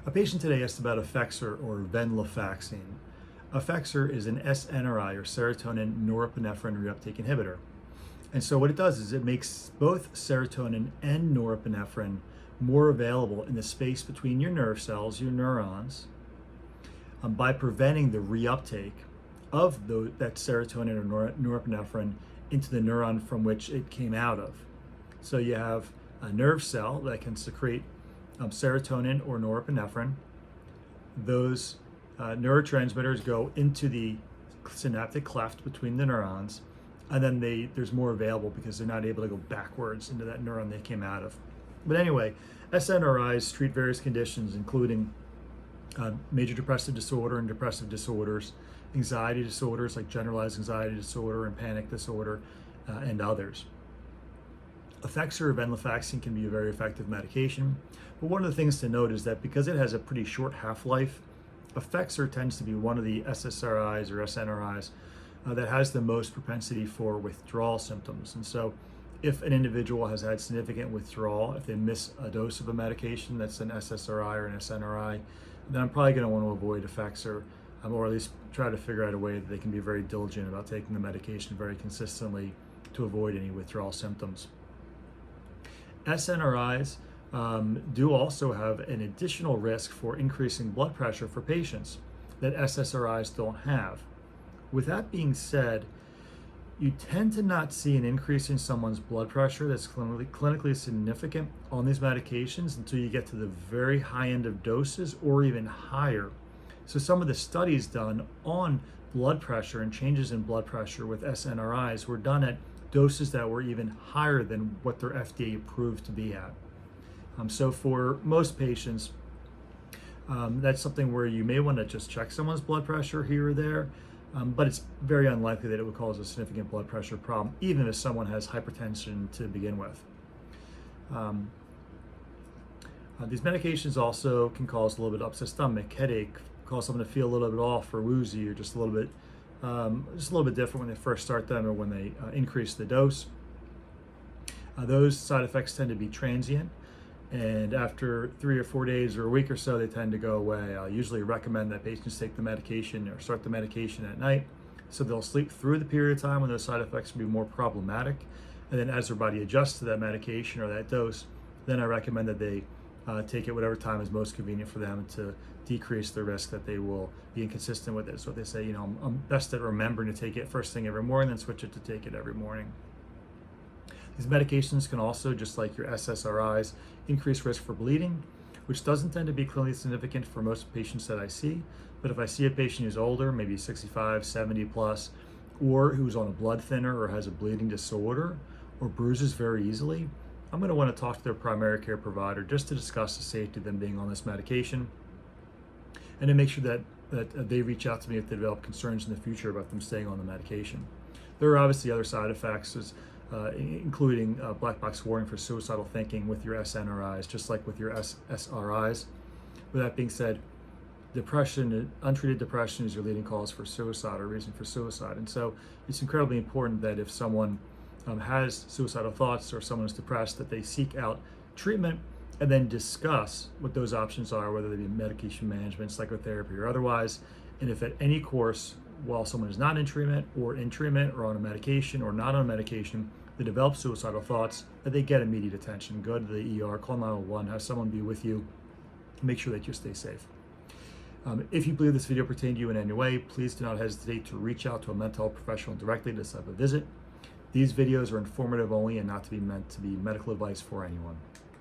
A patient today asked about Effexor or venlafaxine. Effexor is an SNRI or serotonin norepinephrine reuptake inhibitor. And so what it does is it makes both serotonin and norepinephrine more available in the space between your nerve cells, your neurons, by preventing the reuptake of that serotonin or norepinephrine into the neuron from which it came out of. So you have a nerve cell that can secrete serotonin or norepinephrine. Those neurotransmitters go into the synaptic cleft between the neurons, and then there's more available because they're not able to go backwards into that neuron they came out of. But anyway, SNRIs treat various conditions, including major depressive disorder and depressive disorders, anxiety disorders like generalized anxiety disorder and panic disorder, and others. Effexor or venlafaxine can be a very effective medication, but one of the things to note is that because it has a pretty short half-life, Effexor tends to be one of the SSRIs or SNRIs that has the most propensity for withdrawal symptoms. And so if an individual has had significant withdrawal, if they miss a dose of a medication that's an SSRI or an SNRI, then I'm probably going to want to avoid Effexor, or at least try to figure out a way that they can be very diligent about taking the medication very consistently to avoid any withdrawal symptoms. SNRIs do also have an additional risk for increasing blood pressure for patients that SSRIs don't have. With that being said, you tend to not see an increase in someone's blood pressure that's clinically significant on these medications until you get to the very high end of doses or even higher. So some of the studies done on blood pressure and changes in blood pressure with SNRIs were done at doses that were even higher than what they're FDA approved to be at. So for most patients, that's something where you may want to just check someone's blood pressure here or there, but it's very unlikely that it would cause a significant blood pressure problem, even if someone has hypertension to begin with. These medications also can cause a little bit of upset stomach, headache, cause someone to feel a little bit off or woozy or just a little bit different when they first start them or when they increase the dose. Those side effects tend to be transient, and after 3 or 4 days or a week or so, they tend to go away. I'll usually recommend that patients take the medication or start the medication at night, so they'll sleep through the period of time when those side effects will be more problematic. And then as their body adjusts to that medication or that dose, then I recommend that they take it whatever time is most convenient for them to decrease the risk that they will be inconsistent with it. So if they say, I'm best at remembering to take it first thing every morning, then switch it to take it every morning. These medications can also, just like your SSRIs, increase risk for bleeding, which doesn't tend to be clinically significant for most patients that I see. But if I see a patient who's older, maybe 65, 70 plus, or who's on a blood thinner or has a bleeding disorder or bruises very easily, I'm going to want to talk to their primary care provider just to discuss the safety of them being on this medication, and to make sure that they reach out to me if they develop concerns in the future about them staying on the medication. There are obviously other side effects, including black box warning for suicidal thinking with your SNRIs, just like with your SRIs. With that being said, untreated depression is your leading cause for suicide or reason for suicide. And so it's incredibly important that if someone has suicidal thoughts or someone is depressed, that they seek out treatment and then discuss what those options are, whether they be medication management, psychotherapy, or otherwise. And if at any course, while someone is not in treatment or on a medication or not on a medication, they develop suicidal thoughts, that they get immediate attention. Go to the ER, call 911, have someone be with you, make sure that you stay safe. If you believe this video pertained to you in any way, please do not hesitate to reach out to a mental health professional directly to set up a visit. These videos are informative only and not to be meant to be medical advice for anyone.